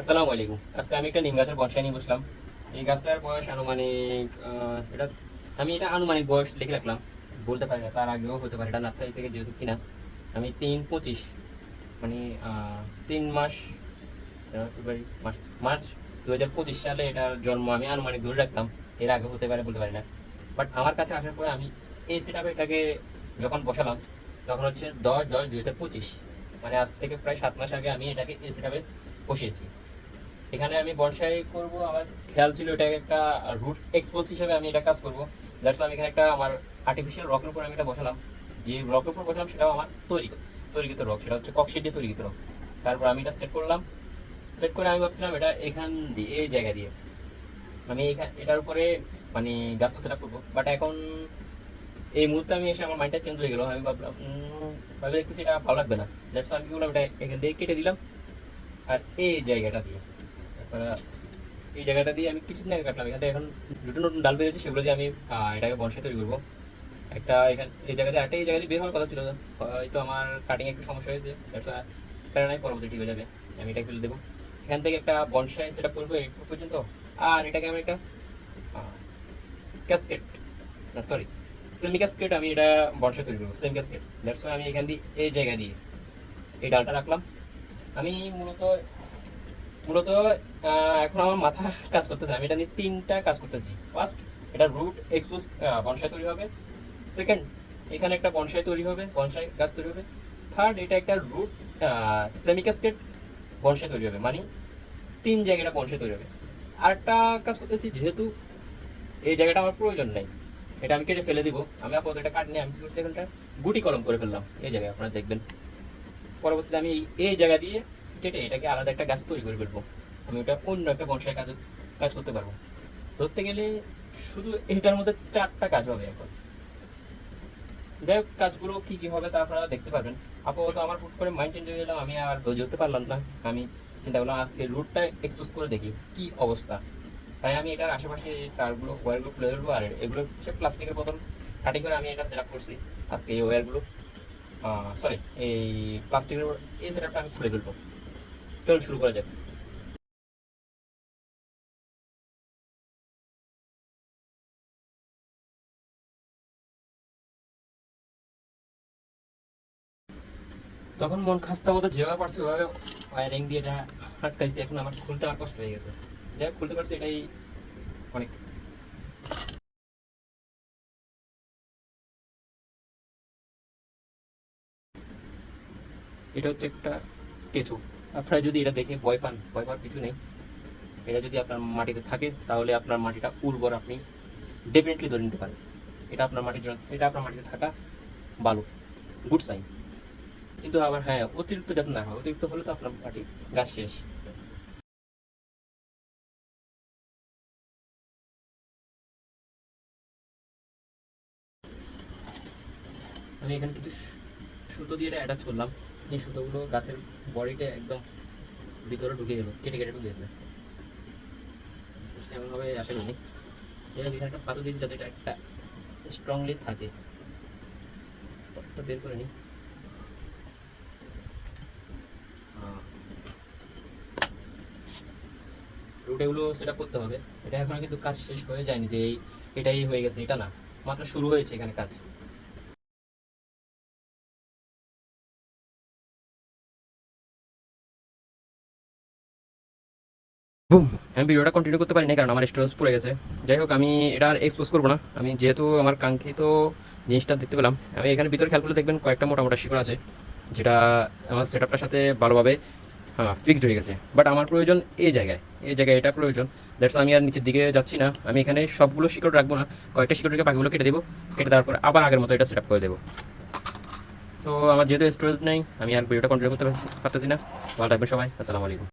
আসসালামু আলাইকুম। আজকে আমি একটা নিম গাছের বনসাই নিয়ে বসলাম। এই গাছটার বয়স আনুমানিক এটা আমি এটা আনুমানিক বয়স লিখে রাখলাম, বলতে পারি না, তার আগেও হতে পারে। এটা নার্সারি থেকে যেহেতু কিনা, আমি 3/25 মানে 3 মাস, ফেব্রুয়ারি মাস, মার্চ 2025 সালে এটার জন্ম আমি আনুমানিক ধরে রাখলাম। এর আগে হতে পারে, বলতে পারি না। বাট আমার কাছে আসার পরে আমি এই সেট আপে এটাকে যখন বসালাম, তখন হচ্ছে 10/10/2025, মানে আজ থেকে প্রায় 7 মাস আগে আমি এটাকে এই সেট আপে বসিয়েছি। এখানে আমি বনসাই করব, আমার খেয়াল ছিল এটা একটা রুট এক্সপোজ হিসেবে আমি এটা কাজ করব। দ্যাটস আমি এখানে একটা আমার আর্টিফিশিয়াল রকের উপর আমি এটা বসালাম। যে রকের উপর বসালাম সেটাও আমার তৈরিকৃত রক, সেটা হচ্ছে ককশিট দিয়ে তৈরিকৃত রক। তারপর আমি এটা সেট করলাম। সেট করে আমি ভাবছিলাম এটা এখান দিয়ে, এই জায়গা দিয়ে আমি এটার উপরে মানে গাছটা সেট আপ করবো। বাট এখন এই মুহূর্তে আমি এসে আমার মাইন্ডটা চেঞ্জ হয়ে গেল। আমি ভাবলাম ভাবে দেখতেছি এটা ভালো লাগবে না। দ্যাটস আমি কি করলাম, এটা এখান দিয়ে কেটে দিলাম। আর এই জায়গাটা দিয়ে, এই জায়গাটা দিয়ে আমি কিছুদিন আগে কাটলাম। এখানে এখন নতুন নতুন ডাল বেরিয়েছে, সেগুলো দিয়ে আমি এটাকে বনসাই তৈরি করবো। একটা এই জায়গা দিয়ে, একটা এই জায়গা দিয়ে বের হওয়ার কথা ছিল, হয়তো আমার কাটিং একটু সমস্যা হয়েছে, প্যারা পরবর্তী ঠিক হয়ে যাবে। আমি এটা ফেলে দেবো। এখান থেকে একটা বনসাই সেট আপ করবো এই পর্যন্ত। আর এটাকে আমি একটা ক্যাসকেট, না সরি, সেমি ক্যাসকেট, আমি এটা বনসাই তৈরি করবো, সেমি ক্যাসকেট। দ্যাটস ওয়াই আমি এখান দিয়ে এই জায়গা দিয়ে এই ডালটা রাখলাম। আমি মূলত মূলত এখন আমার মাথা কাজ করতেছে, আমি এটা নিয়ে 3টা কাজ করতেছি। ফার্স্ট, এটা রুট এক্সপোজ বনসাই তৈরি হবে। সেকেন্ড, এখানে একটা বনসাই তৈরি হবে, বনসাই গাছ তৈরি হবে। থার্ড, এটা একটা রুট সেমি ক্যাসকেট বনসাই তৈরি হবে, মানে 3 জায়গাটা বনসাই তৈরি হবে। আরেকটা কাজ করতেছি, যেহেতু এই জায়গাটা আমার প্রয়োজন নেই, এটা আমি কেটে ফেলে দিব। আমি আপাতত এটা কাটিনি, আমি কি করছি, এখানটা গুটি কলম করে ফেললাম এই জায়গায়, আপনারা দেখবেন। পরবর্তীতে আমি এই জায়গা দিয়ে কেটে এটাকে আলাদা একটা গাছ তৈরি করে ফেলবো। আমি ওটা অন্য একটা বনসাই কাজ করতে পারবো। ধরতে গেলে শুধু এটার মধ্যে 4টা কাজ হবে এখন। যাই হোক, কাজগুলো কি কি হবে তা আপনারা দেখতে পারবেন। আপাতত আমার হুট করে মাইন্ড চেঞ্জ হয়ে গেলাম, আমি আর ধৈর্য ধরতে পারলাম না। আমি চিন্তা করলাম আজকে রুটটা এক্সপোজ করে দেখি কি অবস্থা। তাই আমি এটার আশেপাশে তারগুলো, ওয়্যারগুলো খুলে ধরবো। আর এগুলো হচ্ছে প্লাস্টিকের বোতল কাটিং করে আমি এটা সেট আপ করছি। আজকে এই ওয়্যারগুলো, সরি, এই প্লাস্টিকের এই সেট আপটা আমি খুলে ফেলবো। চল শুরু করা যাক। তখন মন খাস্তা মতো যেভাবে পারছে ওভাবে ওয়ারিং দিয়ে এটা আটকাইছি। এখন আমার খুলতে আমার কষ্ট হয়ে গেছে। যাই হোক, খুলতে পারছি, এটাই অনেক। এটা হচ্ছে একটা কেঁচো। আপনারা যদি এটা দেখে ভয় পান, ভয় পাওয়ার কিছু নেই। এটা যদি আপনার মাটিতে থাকে, তাহলে আপনার মাটিটা উর্বর, আপনি ডেফিনেটলি ধরে নিতে পারেন। এটা আপনার মাটির জন্য, এটা আপনার মাটিতে থাকা ভালো, গুড সাইন। কিন্তু আবার হ্যাঁ, অতিরিক্ত যাতে না হয়, অতিরিক্ত হলে তো আপনার মাটি গাছ শেষ। আমি এখানে কিছু সুতো দিয়ে এটা অ্যাটাচ করলাম। এই সুতোগুলো গাছের বডিতে একদম ভিতরে ঢুকে গেল, কেটে কেটে ঢুকে গেছে। এমনভাবে আসে নি। এখানে একটা পাতা দিন যাতে এটা একটা স্ট্রংলি থাকে। তো বের করে নিই। রুট এগুলো সেট আপ করতে হবে। এটা এখনো কিন্তু কাজ শেষ হয়ে যায়নি যে এটাই হয়ে গেছে, এটা না, মাত্র শুরু হয়েছে এখানে কাজ। বুম, আমি ভিডিওটা কন্টিনিউ করতে পারি না, কারণ আমার স্টোরেজ পড়ে গেছে। যাই হোক, আমি এটা আর এক্সপোজ করবো না। আমি যেহেতু আমার কাঙ্ক্ষিত জিনিসটা দেখতে পেলাম, আমি এখানে ভিতরে খেয়াল করে দেখবেন কয়েকটা মোটা মোটা শিকড় আছে, যেটা আমার সেট আপটার সাথে ভালোভাবে ফিক্সড হয়ে গেছে। বাট আমার প্রয়োজন এই জায়গায়, এই জায়গায় এটা প্রয়োজন। দ্যাটস আমি আর নিচের দিকে যাচ্ছি না। আমি এখানে সবগুলো শিকড় রাখবো না, কয়েকটা শিকড় রেখে বাকিগুলো কেটে দেবো। কেটে দেওয়ার পর আবার আগের মতো এটা সেট আপ করে দেবো। সো আমার যেহেতু স্টোরেজ নেই, আমি আর ভিডিওটা কন্টিনিউ করতে পারতেছি না। ভালো থাকবেন সবাই, আসসালামু আলাইকুম।